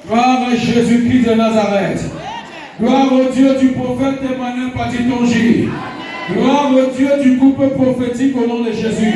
Gloire à Jésus-Christ de Nazareth. Gloire au Dieu du prophète Emmanuel Patitonji. Gloire au Dieu du couple prophétique au nom de Jésus.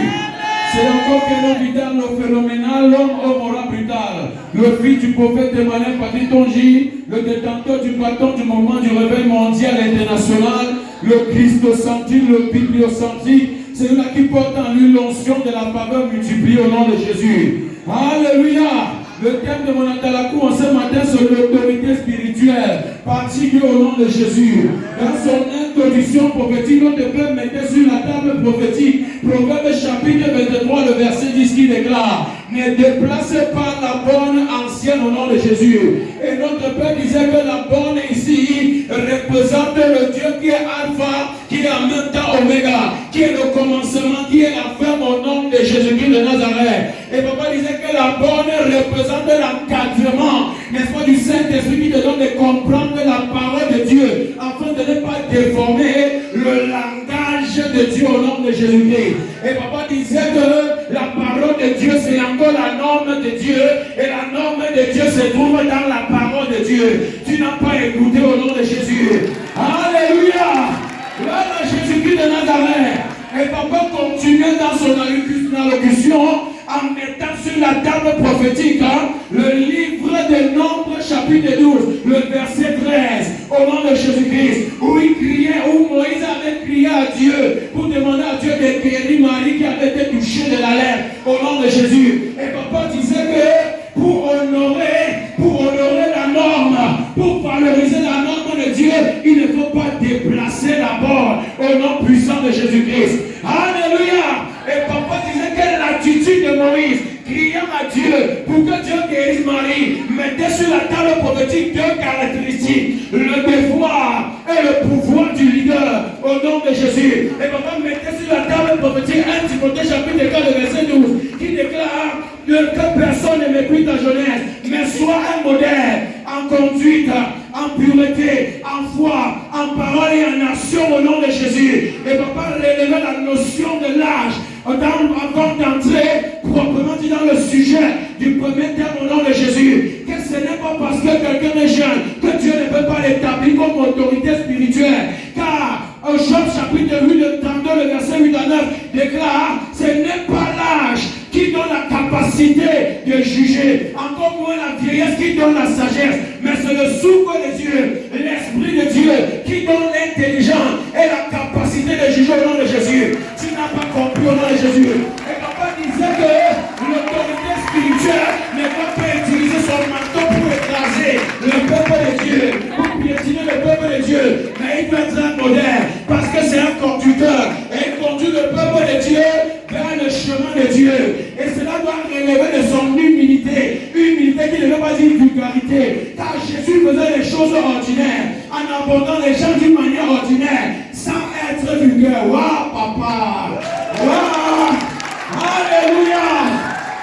C'est encore que l'homme vital, le phénoménal, l'homme aura brutal. Le fils du prophète Emmanuel Patitonji, le détenteur du bâton du moment du réveil mondial et international, le christocentrique, le bibliocentrique, c'est là qui porte en lui l'onction de la faveur multipliée au nom de Jésus. Alléluia! Le thème de mon Atalakou en ce matin, c'est l'autorité spirituelle, particulier au nom de Jésus. Dans son introduction prophétique, notre Père mettait sur la table prophétique, Proverbe chapitre 23, le verset 10 qui déclare: ne déplacez pas la borne ancienne au nom de Jésus. Et notre Père disait que la borne ici représente le Dieu qui est Alpha, qui est en même temps Oméga, qui est le commencement, qui est la fin au nom de Jésus-Christ de Nazareth. Et papa disait que la borne représente l'encadrement, n'est-ce pas, du Saint-Esprit qui te donne de comprendre la parole de Dieu, afin de ne pas déformer le langage de Dieu au nom de Jésus-Christ. Et papa disait que la parole de Dieu, c'est encore la norme de Dieu, et la norme de Dieu se trouve dans la parole de Dieu. Tu n'as pas écouté au nom de Jésus. Alléluia. Là, Jésus-Christ de Nazareth. Et papa continuait dans son allocution en mettant sur la table prophétique le livre de Nombres chapitre 12, le verset 13, au nom de Jésus-Christ, où il criait, où Moïse avait crié à Dieu pour demander à Dieu de guérir Marie qui avait été touchée de la lèvre, au nom de Jésus. Et papa disait que pour honorer la norme, pour valoriser la norme de Dieu, il ne faut pas déplacer la borne au nom puissant de Jésus-Christ. Alléluia. Et papa disait quelle est l'attitude de Moïse, criant à Dieu pour que Dieu guérisse Marie, mettait sur la table prophétique deux caractéristiques: le devoir et le pouvoir du leader au nom de Jésus. Et papa mettait sur la table prophétique 1 Timothée chapitre 4 verset 12 qui déclare que personne ne méprise ta jeunesse, mais sois un modèle en conduite, en pureté, en foi, en parole et en action au nom de Jésus. Et papa relevait la notion de l'âge avant d'entrer proprement dit dans le sujet du premier terme au nom de Jésus. Que ce n'est pas parce que quelqu'un est jeune que Dieu ne peut pas l'établir comme autorité spirituelle. Car Job chapitre 8, le 32, le verset 8 à 9 déclare: ce n'est pas l'âge qui donne la capacité de juger, encore moins la vieillesse qui donne la sagesse, mais c'est le souffle de Dieu, l'Esprit de Dieu qui donne l'intelligence et la capacité de juger au nom de Jésus. Tu n'as pas compris au nom de Jésus. Et papa disait que l'autorité spirituelle ne va pas utiliser son marteau pour écraser le peuple de Dieu, pour piétiner le peuple de Dieu, mais il peut être un modèle, parce que c'est un conducteur, et il conduit le peuple de Dieu vers le chemin de Dieu. Et cela doit relever de son humilité. Humilité qui ne veut pas dire vulgarité. Car Jésus faisait les choses ordinaires, en abordant les gens d'une manière ordinaire, sans être vulgaire. Waouh, papa! Waouh! Alléluia!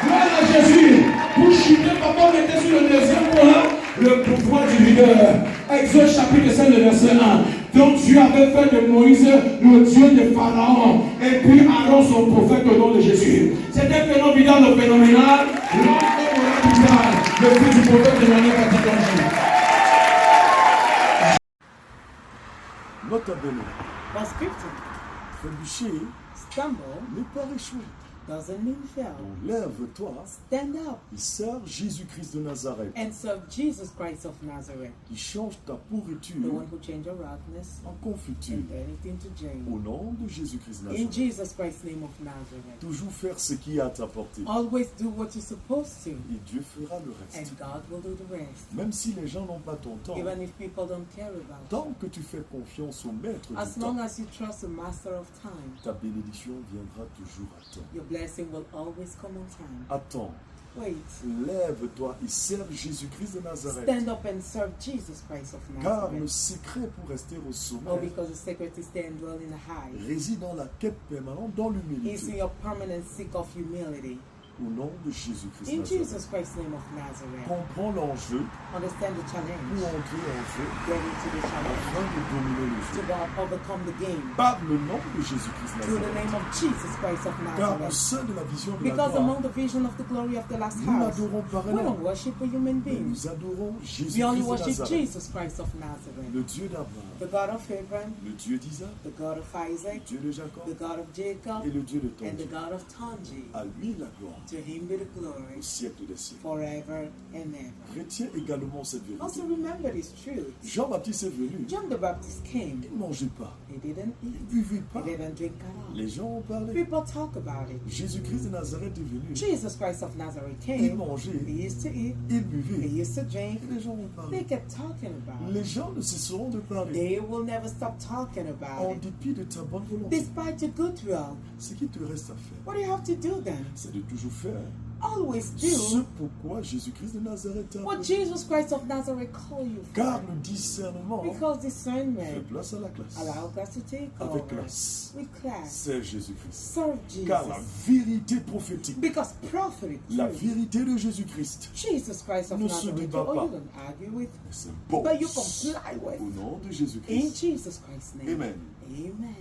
Gloire à Jésus! Pour chuter, papa mettait sur le deuxième point le pouvoir du leader. Exode chapitre 5, le verset 1. Donc Dieu avait fait de Moïse le Dieu de Pharaon, et puis Aaron son prophète au nom de Jésus. C'était un phénoménal, le phénoménal, l'homme oracular, le fils du prophète de Manuel Patitonji. Nota bene. Was scripted, Trébucher stumble n'est pas échouer. doesn't mean fail. Donc lève-toi Stand up et sers Jésus-Christ de Nazareth, and serve Jesus Christ of Nazareth, qui change ta the pourriture one who changed your roughness en confiture. and turned it into jam. Au nom de Jésus-Christ de In Nazareth. Jesus Christ's name of Nazareth. Toujours faire ce qui est à ta portée. Always do what you're supposed to, Et Dieu fera le and reste. God will do the rest. Même si les gens n'ont pas ton temps, Even if people don't care about it. tant que tu fais confiance au maître As du long temps, as you trust the master of time, ta bénédiction viendra toujours à temps. your blessing will always come on time. Attends, Wait. lève-toi et serve Jésus-Christ de Nazareth. Stand up and serve Jesus Christ of Car le Nazareth. secret pour rester au Oh, sommet because the secret is stay and dwell in the high réside dans la quête permanente, dans is l'humilité. in your permanent seek of humility. Au nom de Jésus-Christ In Nazareth. Jesus Christ's name of Nazareth. Comprends l'enjeu Understand the pour challenge. entrer en jeu Get into the challenge. afin de dominer le To jeu. God overcome the game. Par le nom de Jésus-Christ Through the Nazareth. name of Jesus Christ of Car au Nazareth. sein de la vision de la Because gloire, among the vision of the glory of the last nous house, n'adorons pas we un don't homme, worship a human mais being. nous adorons We only Jésus-Christ de worship Nazareth, Jesus Christ of Nazareth. le Dieu d'Abraham, The God of Abraham, le Dieu d'Isaac, the God of le Isaac, Dieu de Jacob the God of Jacob, et le Dieu de and the Tangi. God of Tanji. À lui la gloire To him be the glory au siècle des siècles. forever and ever. Retiens également cette Also vérité. remember this truth. Jean-Baptiste est venu, John the Baptist came. il ne mangeait pas, He didn't il ne eat. buvait He pas. didn't drink at all. Les gens ont parlé. People talk about it. Jésus-Christ de Nazareth est venu, Jesus Christ of Nazareth il came. mangeait, He used to eat. il He buvait. used to drink. Et les gens ont They parlé. kept talking about Les it. gens ne cesseront de parler. They will never stop talking En about it. dépit de ta bonne volonté, Despite your goodwill, ce qui te reste à faire, what do you have to do then? c'est de toujours faire Always ce do pourquoi Jésus-Christ de Nazareth t'a what appelé. Jesus Christ of Nazareth called you Car for. le discernement Because fait discernment place à la classe. allows us to take Avec over classe, with class. c'est Jésus-Christ. Serve Car la Jesus. vérité prophétique, Because prophetic la truth, vérité de Jésus-Christ, Jesus Christ of ne se Nazareth, débat oh, pas. you don't argue with, c'est bon. but you comply with. Au nom de In Jésus-Christ. Jesus Christ's name. Amen. Amen.